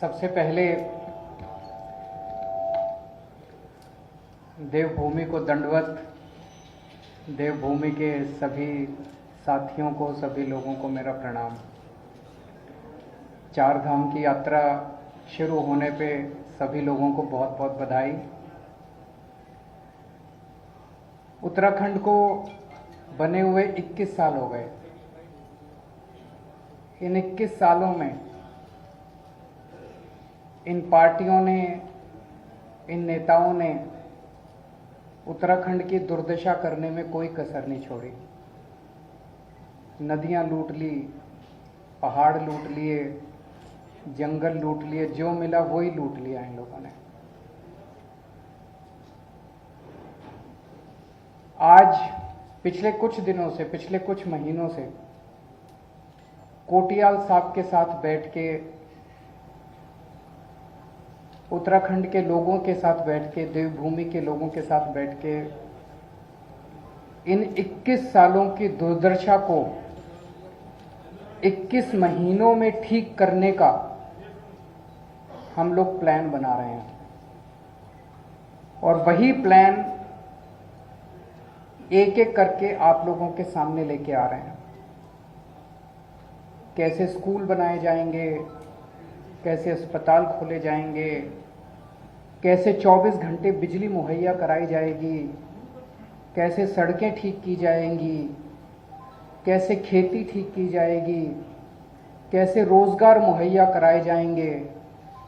सबसे पहले देवभूमि को दंडवत, देवभूमि के सभी साथियों को, सभी लोगों को मेरा प्रणाम। चार धाम की यात्रा शुरू होने पे सभी लोगों को बहुत बहुत बधाई। उत्तराखंड को बने हुए 21 साल हो गए। इन 21 सालों में इन पार्टियों ने, इन नेताओं ने उत्तराखंड की दुर्दशा करने में कोई कसर नहीं छोड़ी। नदियां लूट ली, पहाड़ लूट लिए, जंगल लूट लिए, जो मिला वही लूट लिया इन लोगों ने। आज पिछले कुछ दिनों से, पिछले कुछ महीनों से कोटियाल साहब के साथ बैठ के, उत्तराखंड के लोगों के साथ बैठ के, देवभूमि के लोगों के साथ बैठ के इन 21 सालों की दुर्दशा को 21 महीनों में ठीक करने का हम लोग प्लान बना रहे हैं। और वही प्लान एक एक करके आप लोगों के सामने लेके आ रहे हैं। कैसे स्कूल बनाए जाएंगे, कैसे अस्पताल खोले जाएंगे, कैसे 24 घंटे बिजली मुहैया कराई जाएगी, कैसे सड़कें ठीक की जाएंगी, कैसे खेती ठीक की जाएगी, कैसे रोजगार मुहैया कराए जाएंगे।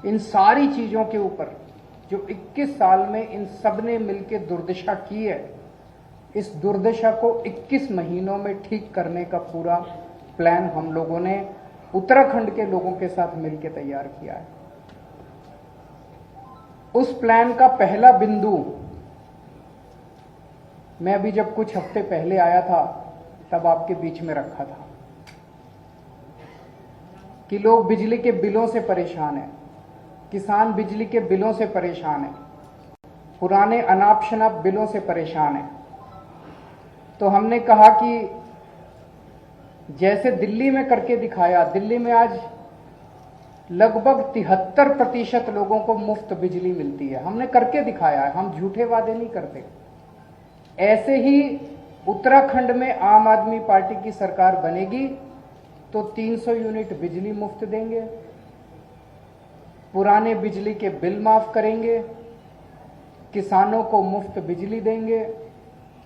इन सारी चीजों के ऊपर जो 21 साल में इन सब ने मिलकर दुर्दशा की है, इस दुर्दशा को 21 महीनों में ठीक करने का पूरा प्लान हम लोगों ने उत्तराखंड के लोगों के साथ मिलकर तैयार किया है। उस प्लान का पहला बिंदु मैं अभी जब कुछ हफ्ते पहले आया था तब आपके बीच में रखा था कि लोग बिजली के बिलों से परेशान हैं, किसान बिजली के बिलों से परेशान हैं, पुराने अनाप शनाप बिलों से परेशान हैं। तो हमने कहा कि जैसे दिल्ली में करके दिखाया, दिल्ली में आज लगभग 73% लोगों को मुफ्त बिजली मिलती है। हमने करके दिखाया है, हम झूठे वादे नहीं करते। ऐसे ही उत्तराखंड में आम आदमी पार्टी की सरकार बनेगी तो 300 यूनिट बिजली मुफ्त देंगे, पुराने बिजली के बिल माफ करेंगे, किसानों को मुफ्त बिजली देंगे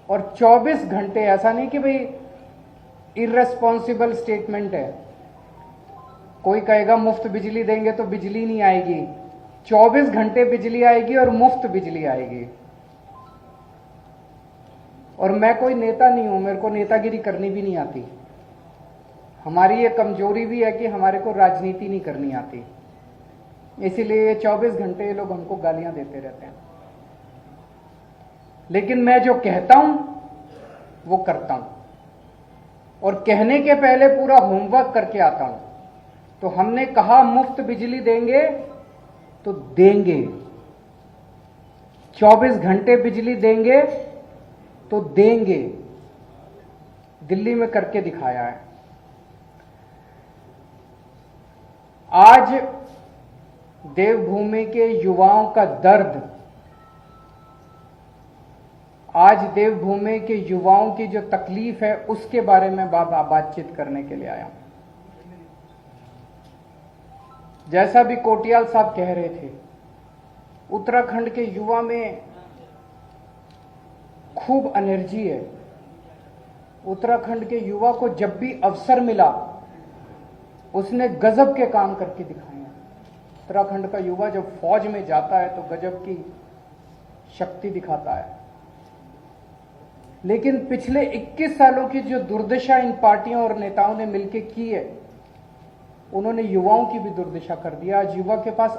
और 24 घंटे, ऐसा नहीं कि भाई इर्रेस्पॉन्सिबल स्टेटमेंट है, कोई कहेगा मुफ्त बिजली देंगे तो बिजली नहीं आएगी। 24 घंटे बिजली आएगी और मुफ्त बिजली आएगी। और मैं कोई नेता नहीं हूं, मेरे को नेतागिरी करनी भी नहीं आती। हमारी ये कमजोरी भी है कि हमारे को राजनीति नहीं करनी आती, इसीलिए 24 घंटे ये लोग हमको गालियां देते रहते हैं। लेकिन मैं जो कहता हूं वो करता हूं और कहने के पहले पूरा होमवर्क करके आता हूं। तो हमने कहा मुफ्त बिजली देंगे तो देंगे, 24 घंटे बिजली देंगे तो देंगे। दिल्ली में करके दिखाया है। आज देवभूमि के युवाओं का दर्द, आज देवभूमि के युवाओं की जो तकलीफ है उसके बारे में बातचीत करने के लिए आया हूं। जैसा भी कोटियाल साहब कह रहे थे, उत्तराखंड के युवा में खूब एनर्जी है। उत्तराखंड के युवा को जब भी अवसर मिला उसने गजब के काम करके दिखाए हैं। उत्तराखंड का युवा जब फौज में जाता है तो गजब की शक्ति दिखाता है। लेकिन पिछले 21 सालों की जो दुर्दशा इन पार्टियों और नेताओं ने मिलकर की है, उन्होंने युवाओं की भी दुर्दशा कर दिया। आज युवा के पास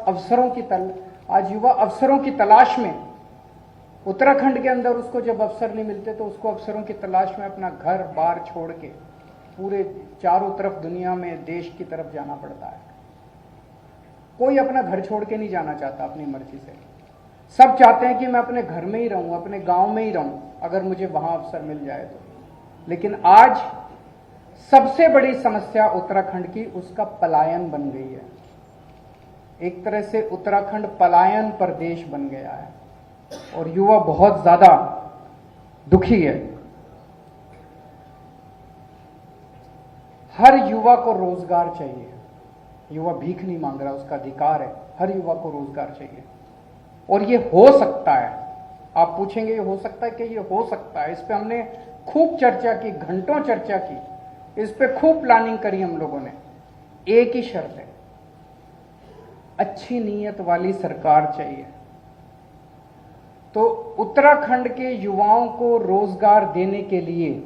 आज युवा अवसरों की तलाश में, उत्तराखंड के अंदर उसको जब अवसर नहीं मिलते तो उसको अवसरों की तलाश में अपना घर बार छोड़ के पूरे चारों तरफ दुनिया में देश की तरफ जाना पड़ता है। कोई अपना घर छोड़ के नहीं जाना चाहता अपनी मर्जी से। सब चाहते हैं कि मैं अपने घर में ही रहूं, अपने गांव में ही रहूं, अगर मुझे वहां अवसर मिल जाए तो। लेकिन आज सबसे बड़ी समस्या उत्तराखंड की उसका पलायन बन गई है। एक तरह से उत्तराखंड पलायन प्रदेश बन गया है और युवा बहुत ज्यादा दुखी है। हर युवा को रोजगार चाहिए। युवा भीख नहीं मांग रहा, उसका अधिकार है। हर युवा को रोजगार चाहिए और ये हो सकता है। आप पूछेंगे ये हो सकता है कि ये हो सकता है। इस पे हमने खूब चर्चा की, घंटों चर्चा की, इस पे खूब प्लानिंग करी हम लोगों ने। एक ही शर्त है, अच्छी नीयत वाली सरकार चाहिए। तो उत्तराखंड के युवाओं को रोजगार देने के लिए,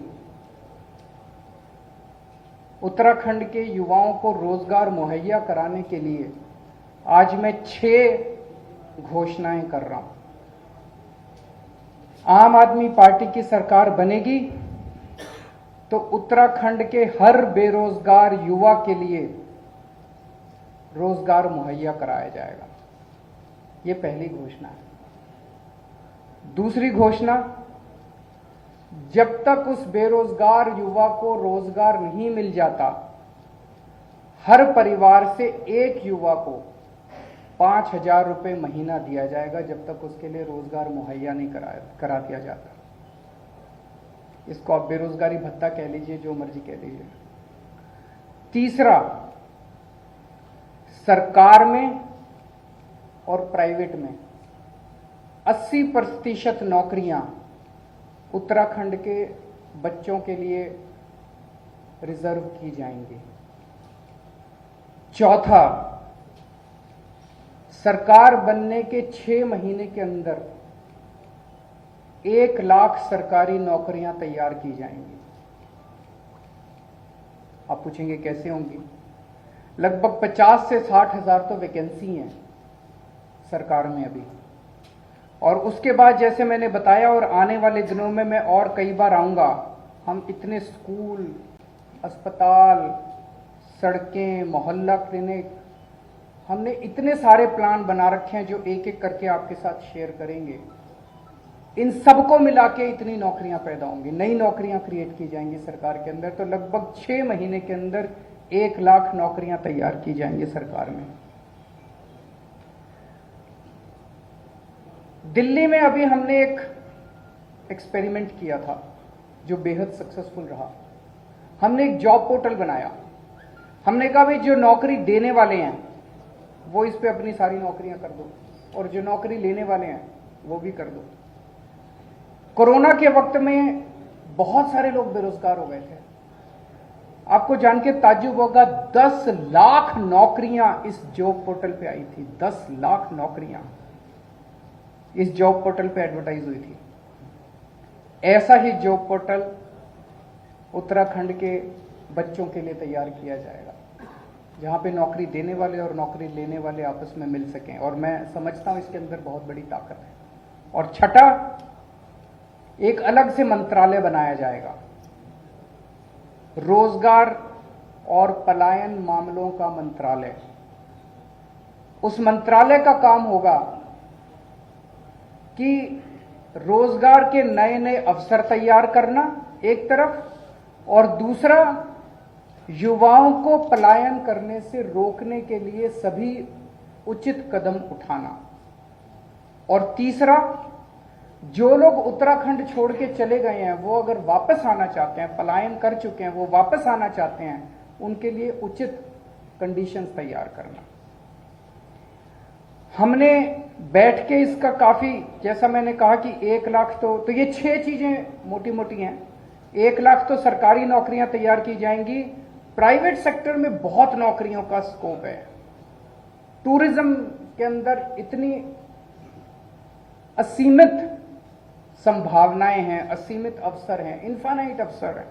उत्तराखंड के युवाओं को रोजगार मुहैया कराने के लिए आज मैं 6 घोषणाएं कर रहा हूं। आम आदमी पार्टी की सरकार बनेगी तो उत्तराखंड के हर बेरोजगार युवा के लिए रोजगार मुहैया कराया जाएगा। यह पहली घोषणा है। दूसरी घोषणा, जब तक उस बेरोजगार युवा को रोजगार नहीं मिल जाता, हर परिवार से एक युवा को 5,000 रुपये महीना दिया जाएगा जब तक उसके लिए रोजगार मुहैया नहीं करा दिया जाता। इसको आप बेरोजगारी भत्ता कह लीजिए, जो मर्जी कह लीजिए। तीसरा, सरकार में और प्राइवेट में 80% नौकरियां उत्तराखंड के बच्चों के लिए रिजर्व की जाएंगी। चौथा, सरकार बनने के 6 महीने के अंदर 1 लाख सरकारी नौकरियां तैयार की जाएंगी। आप पूछेंगे कैसे होंगी? लगभग 50 से 60 हजार तो वैकेंसी हैं सरकार में अभी। और उसके बाद जैसे मैंने बताया, और आने वाले दिनों में मैं और कई बार आऊंगा, हम इतने स्कूल, अस्पताल, सड़कें, मोहल्ला क्लिनिक, हमने इतने सारे प्लान बना रखे हैं जो एक एक करके आपके साथ शेयर करेंगे। इन सबको मिला के इतनी नौकरियां पैदा होंगी, नई नौकरियां क्रिएट की जाएंगी सरकार के अंदर। तो लगभग 6 महीने के अंदर 1 लाख नौकरियां तैयार की जाएंगी सरकार में। दिल्ली में अभी हमने एक एक्सपेरिमेंट किया था जो बेहद सक्सेसफुल रहा। हमने एक जॉब पोर्टल बनाया। हमने कहा भाई जो नौकरी देने वाले हैं वो इस पे अपनी सारी नौकरियां कर दो, और जो नौकरी लेने वाले हैं वो भी कर दो। कोरोना के वक्त में बहुत सारे लोग बेरोजगार हो गए थे। आपको जान के ताज्जुब होगा, 10 लाख नौकरियां इस जॉब पोर्टल पे आई थी। 10 लाख नौकरियां इस जॉब पोर्टल पे एडवर्टाइज हुई थी। ऐसा ही जॉब पोर्टल उत्तराखंड के बच्चों के लिए तैयार किया जाएगा, जहां पे नौकरी देने वाले और नौकरी लेने वाले आपस में मिल सकें। और मैं समझता हूं इसके अंदर बहुत बड़ी ताकत है। और छठा, एक अलग से मंत्रालय बनाया जाएगा, रोजगार और पलायन मामलों का मंत्रालय। उस मंत्रालय का काम होगा कि रोजगार के नए नए अवसर तैयार करना एक तरफ, और दूसरा युवाओं को पलायन करने से रोकने के लिए सभी उचित कदम उठाना। और तीसरा, जो लोग उत्तराखंड छोड़ के चले गए हैं वो अगर वापस आना चाहते हैं, पलायन कर चुके हैं, वो वापस आना चाहते हैं, उनके लिए उचित कंडीशंस तैयार करना। हमने बैठ के इसका काफी, जैसा मैंने कहा कि 1 लाख तो ये 6 चीजें मोटी मोटी हैं। 1 लाख तो सरकारी नौकरियां तैयार की जाएंगी। प्राइवेट सेक्टर में बहुत नौकरियों का स्कोप है। टूरिज्म के अंदर इतनी असीमित संभावनाएं हैं, असीमित अवसर हैं, इनफाइनाइट अवसर हैं।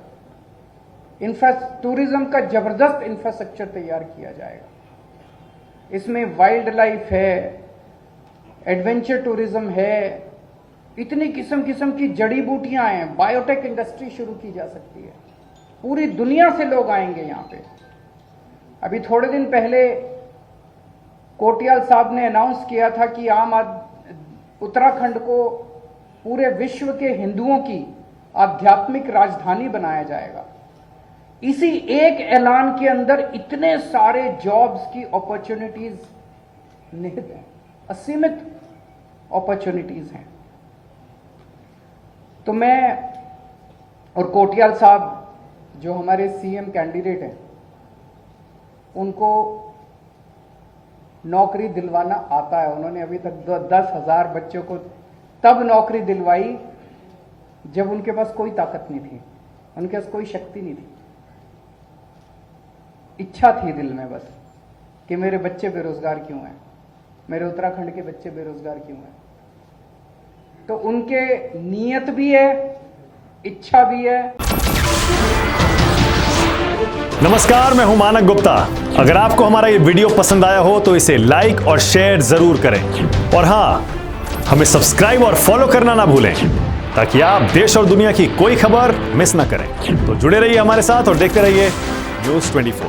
टूरिज्म का जबरदस्त इंफ्रास्ट्रक्चर तैयार किया जाएगा। इसमें वाइल्ड लाइफ है, एडवेंचर टूरिज्म है, इतनी किस्म किस्म की जड़ी बूटियां हैं, बायोटेक इंडस्ट्री शुरू की जा सकती है। पूरी दुनिया से लोग आएंगे यहां पे। अभी थोड़े दिन पहले कोटियाल साहब ने अनाउंस किया था कि उत्तराखंड को पूरे विश्व के हिंदुओं की आध्यात्मिक राजधानी बनाया जाएगा। इसी एक ऐलान के अंदर इतने सारे जॉब्स की अपॉर्चुनिटीज निहित हैं, असीमित अपॉर्चुनिटीज हैं। तो मैं और कोटियाल साहब जो हमारे सीएम कैंडिडेट हैं, उनको नौकरी दिलवाना आता है। उन्होंने अभी तक 10,000 बच्चों को तब नौकरी दिलवाई जब उनके पास कोई ताकत नहीं थी, उनके पास कोई शक्ति नहीं थी। इच्छा थी दिल में बस कि मेरे बच्चे बेरोजगार क्यों हैं, मेरे उत्तराखंड के बच्चे बेरोजगार क्यों हैं। तो उनके नीयत भी है, इच्छा भी है। नमस्कार, मैं हूं मानक गुप्ता। अगर आपको हमारा ये वीडियो पसंद आया हो तो इसे लाइक और शेयर जरूर करें, और हां, हमें सब्सक्राइब और फॉलो करना ना भूलें ताकि आप देश और दुनिया की कोई खबर मिस ना करें। तो जुड़े रहिए हमारे साथ और देखते रहिए न्यूज़ 24।